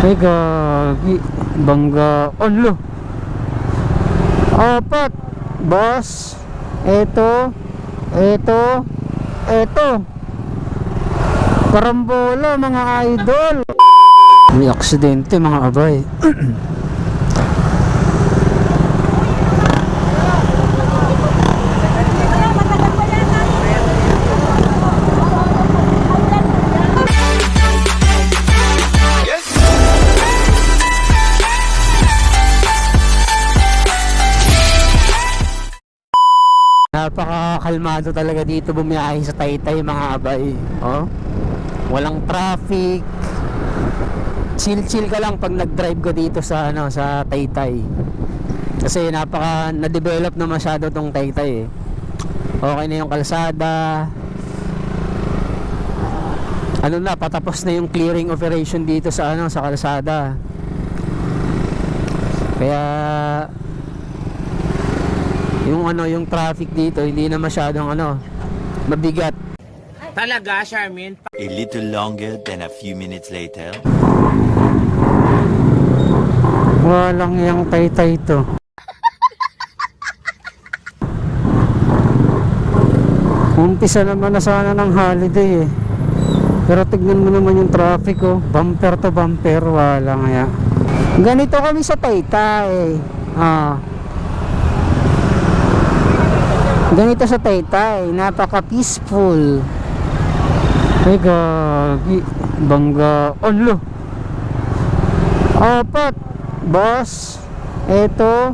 Ay gagi, bangga lo. Apat, boss. Eto. Karambola mga idol. May aksidente mga abay. Napakakalmado talaga dito bumiyahe sa Taytay mga abay. Oh, walang traffic. Chill ka lang pag nag-drive ka dito sa sa Taytay. Kasi na-develop na masyado tong Taytay eh. Okay na yung kalsada. Patapos na yung clearing operation dito sa sa kalsada. Kaya yung traffic dito hindi na masyadong mabigat. Talaga, Charmin? A little longer than a few minutes later. Walang yang Taytay to. Umpisa naman na sana ng holiday eh. Pero tignan mo naman yung traffic oh. Bumper to bumper, wala nga. Ganito kami sa Taytay. Ganito sa Taytay, napaka peaceful. Ay gagi, bangga lo. Apat, boss. Eto.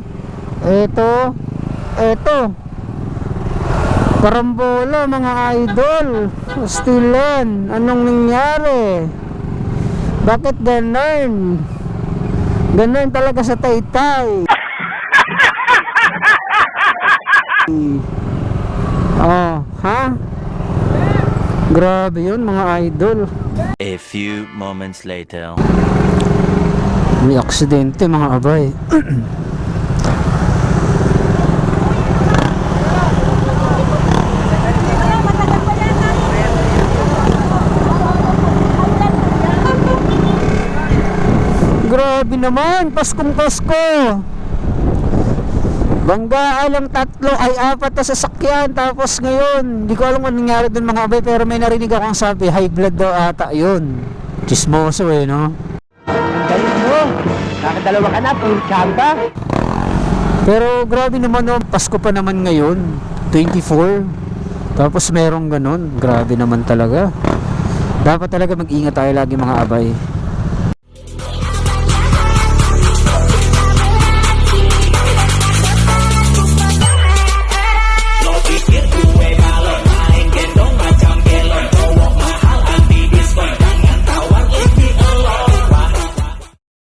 Karambola mga idol. Stilan, anong nangyari? Bakit ganun? Ganun talaga sa Taytay. Grabe yun mga idol. A few moments later. May aksidente mga abay. Grabe naman, Paskong Pasko. Banggaan lang 3 ay 4 na sasakyan. Tapos ngayon, hindi ko alam kung nangyari dun mga abay. Pero may narinig akong sabi, high blood daw ata yun. Chismoso eh no. Ang galing mo. Nakadalawa ka na, full chamba. Pero grabe naman no, Pasko pa naman ngayon 24. Tapos merong ganun. Grabe naman talaga. Dapat talaga mag-ingat tayo lagi mga abay.